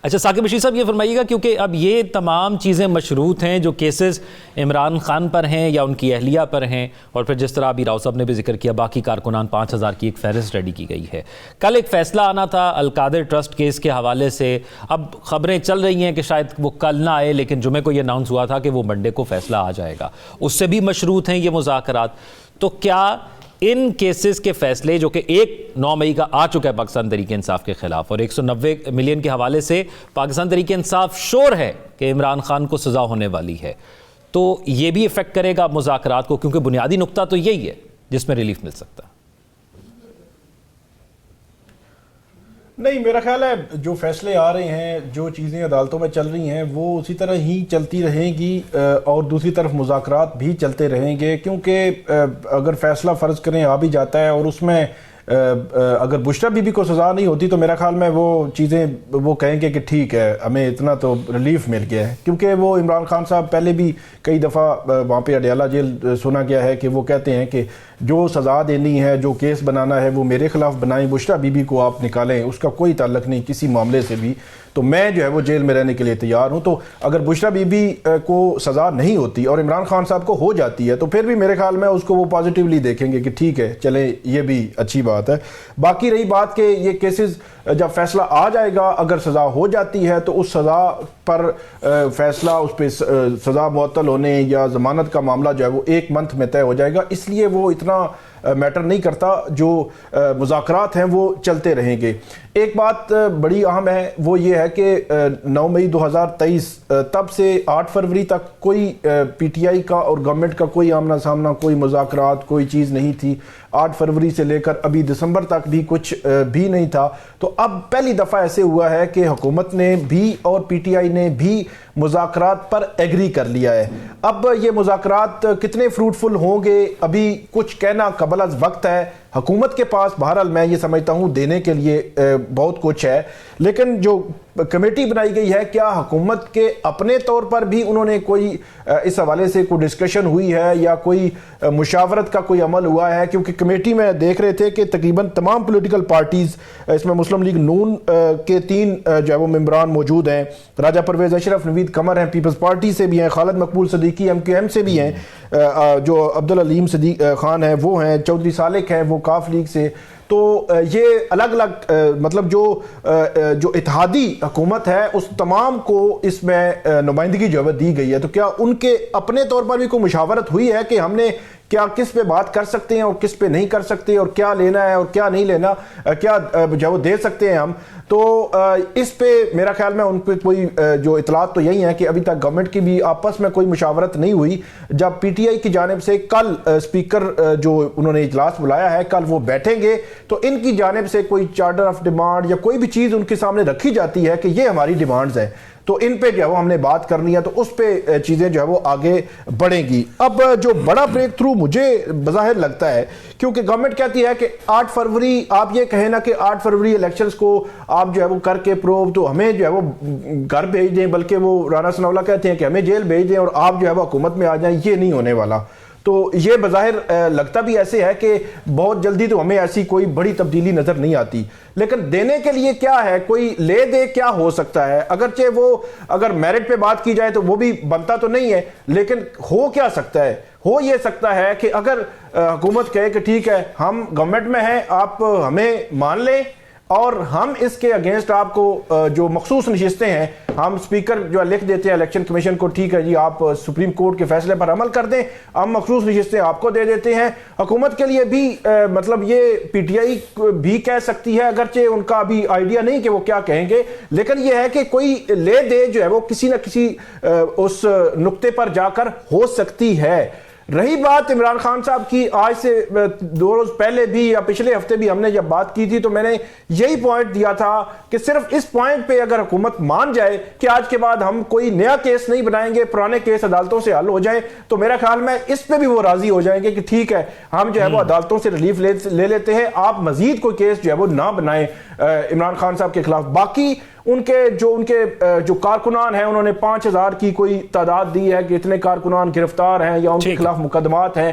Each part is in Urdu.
اچھا ثاقب بشیر صاحب یہ فرمائیے گا، کیونکہ اب یہ تمام چیزیں مشروط ہیں جو کیسز عمران خان پر ہیں یا ان کی اہلیہ پر ہیں، اور پھر جس طرح ابھی راؤ صاحب نے بھی ذکر کیا باقی کارکنان 5000 کی ایک فہرست ریڈی کی گئی ہے. کل ایک فیصلہ آنا تھا القادر ٹرسٹ کیس کے حوالے سے، اب خبریں چل رہی ہیں کہ شاید وہ کل نہ آئے، لیکن جمعے کو یہ اناؤنس ہوا تھا کہ وہ منڈے کو فیصلہ آ جائے گا. اس سے بھی مشروط ہیں یہ مذاکرات. تو کیا ان کیسز کے فیصلے جو کہ 9 مئی کا آ چکا ہے پاکستان تحریک انصاف کے خلاف، اور 190 ملین کے حوالے سے پاکستان تحریک انصاف شور ہے کہ عمران خان کو سزا ہونے والی ہے، تو یہ بھی افیکٹ کرے گا مذاکرات کو؟ کیونکہ بنیادی نقطہ تو یہی ہے جس میں ریلیف مل سکتا ہے. نہیں، میرا خیال ہے جو فیصلے آ رہے ہیں، جو چیزیں عدالتوں میں چل رہی ہیں وہ اسی طرح ہی چلتی رہیں گی، اور دوسری طرف مذاکرات بھی چلتے رہیں گے. کیونکہ اگر فیصلہ فرض کریں آ بھی جاتا ہے اور اس میں اگر بشرا بی بی کو سزا نہیں ہوتی تو میرا خیال میں وہ چیزیں وہ کہیں گے کہ ٹھیک ہے ہمیں اتنا تو ریلیف مل گیا ہے. کیونکہ وہ عمران خان صاحب پہلے بھی کئی دفعہ وہاں پہ اڈیالہ جیل سنا گیا ہے کہ وہ کہتے ہیں کہ جو سزا دینی ہے، جو کیس بنانا ہے وہ میرے خلاف بنائیں، بشرا بی بی کو آپ نکالیں، اس کا کوئی تعلق نہیں کسی معاملے سے بھی، تو میں جو ہے وہ جیل میں رہنے کے لیے تیار ہوں. تو اگر بشرا بی بی کو سزا نہیں ہوتی اور عمران خان صاحب کو ہو جاتی ہے تو پھر بھی میرے خیال میں اس کو وہ پازیٹیولی دیکھیں گے کہ ٹھیک ہے چلیں یہ بھی اچھی بات ہے. باقی رہی بات کہ یہ کیسز جب فیصلہ آ جائے گا، اگر سزا ہو جاتی ہے تو اس سزا پر فیصلہ، اس پہ سزا معطل ہونے یا ضمانت کا معاملہ جو ہے وہ 1 منتھ میں طے ہو جائے گا. اس لیے وہ اتنا میٹر نہیں کرتا، جو مذاکرات ہیں وہ چلتے رہیں گے. ایک بات بڑی اہم ہے وہ یہ ہے کہ 9 مئی 2023 تب سے 8 فروری تک کوئی پی ٹی آئی کا اور گورنمنٹ کا کوئی آمنا سامنا، کوئی مذاکرات، کوئی چیز نہیں تھی. 8 فروری سے لے کر ابھی دسمبر تک بھی کچھ بھی نہیں تھا. تو اب پہلی دفعہ ایسے ہوا ہے کہ حکومت نے بھی اور پی ٹی آئی نے بھی مذاکرات پر ایگری کر لیا ہے. اب یہ مذاکرات کتنے فروٹفل ہوں گے ابھی کچھ کہنا قبل از وقت ہے. حکومت کے پاس بہرحال میں یہ سمجھتا ہوں دینے کے لیے بہت کچھ ہے، لیکن جو کمیٹی بنائی گئی ہے کیا حکومت کے اپنے طور پر بھی انہوں نے کوئی اس حوالے سے کوئی ڈسکشن ہوئی ہے یا کوئی مشاورت کا کوئی عمل ہوا ہے؟ کیونکہ کمیٹی میں دیکھ رہے تھے کہ تقریباً تمام پولیٹیکل پارٹیز، اس میں مسلم لیگ نون کے 3 جو ہے وہ ممبران موجود ہیں، راجہ پرویز اشرف، نوید قمر ہیں پیپلز پارٹی سے بھی ہیں، خالد مقبول صدیقی ایم کیو ایم سے بھی ہیں، جو عبدالعلیم خان ہیں وہ ہیں، چودھری سالک ہیں وہ کاف لیگ سے. تو یہ الگ الگ مطلب جو اتحادی حکومت ہے اس تمام کو اس میں نمائندگی جو ہے دی گئی ہے. تو کیا ان کے اپنے طور پر بھی کوئی مشاورت ہوئی ہے کہ ہم نے کیا کس پہ بات کر سکتے ہیں اور کس پہ نہیں کر سکتے، اور کیا لینا ہے اور کیا نہیں لینا، کیا جو وہ دے سکتے ہیں ہم؟ تو اس پہ میرا خیال میں ان پہ کوئی جو اطلاعات تو یہی ہیں کہ ابھی تک گورنمنٹ کی بھی آپس میں کوئی مشاورت نہیں ہوئی. جب پی ٹی آئی کی جانب سے کل اسپیکر جو انہوں نے اجلاس بلایا ہے کل وہ بیٹھیں گے تو ان کی جانب سے کوئی چارٹر آف ڈیمانڈ یا کوئی بھی چیز ان کے سامنے رکھی جاتی ہے کہ یہ ہماری ڈیمانڈز ہیں تو ان پہ جو ہے وہ ہم نے بات کرنی ہے، تو اس پہ چیزیں جو ہے وہ آگے بڑھیں گی. اب جو بڑا بریک تھرو مجھے بظاہر لگتا ہے، کیونکہ گورنمنٹ کہتی ہے کہ 8 فروری آپ یہ کہیں نا کہ 8 فروری الیکشنز کو آپ جو ہے وہ کر کے پروو تو ہمیں جو ہے وہ گھر بھیج دیں، بلکہ وہ رانا ثناء اللہ کہتے ہیں کہ ہمیں جیل بھیج دیں اور آپ جو ہے وہ حکومت میں آ جائیں. یہ نہیں ہونے والا. تو یہ بظاہر لگتا بھی ایسے ہے کہ بہت جلدی تو ہمیں ایسی کوئی بڑی تبدیلی نظر نہیں آتی، لیکن دینے کے لیے کیا ہے، کوئی لے دے کیا ہو سکتا ہے؟ اگرچہ وہ اگر میرٹ پہ بات کی جائے تو وہ بھی بنتا تو نہیں ہے، لیکن ہو کیا سکتا ہے؟ ہو یہ سکتا ہے کہ اگر حکومت کہے کہ ٹھیک ہے ہم گورنمنٹ میں ہیں، آپ ہمیں مان لیں اور ہم اس کے اگینسٹ آپ کو جو مخصوص نشستیں ہیں ہم اسپیکر جو لکھ دیتے ہیں الیکشن کمیشن کو، ٹھیک ہے جی آپ سپریم کورٹ کے فیصلے پر عمل کر دیں، ہم مخصوص نشستیں آپ کو دے دیتے ہیں. حکومت کے لیے بھی مطلب یہ پی ٹی آئی بھی کہہ سکتی ہے، اگرچہ ان کا ابھی آئیڈیا نہیں کہ وہ کیا کہیں گے، لیکن یہ ہے کہ کوئی لے دے جو ہے وہ کسی نہ کسی اس نقطے پر جا کر ہو سکتی ہے. رہی بات عمران خان صاحب کی، آج سے 2 روز پہلے بھی یا پچھلے ہفتے بھی ہم نے جب بات کی تھی تو میں نے یہی پوائنٹ دیا تھا کہ صرف اس پوائنٹ پہ اگر حکومت مان جائے کہ آج کے بعد ہم کوئی نیا کیس نہیں بنائیں گے، پرانے کیس عدالتوں سے حل ہو جائیں، تو میرا خیال میں اس پہ بھی وہ راضی ہو جائیں گے کہ ٹھیک ہے ہم جو ہے وہ عدالتوں سے ریلیف لے لیتے ہیں، آپ مزید کوئی کیس جو ہے وہ نہ بنائیں عمران خان صاحب کے خلاف. باقی ان کے کارکنان ہیں انہوں نے 5000 کی کوئی تعداد دی ہے کہ اتنے کارکنان گرفتار ہیں یا ان کے خلاف مقدمات ہیں،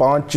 $5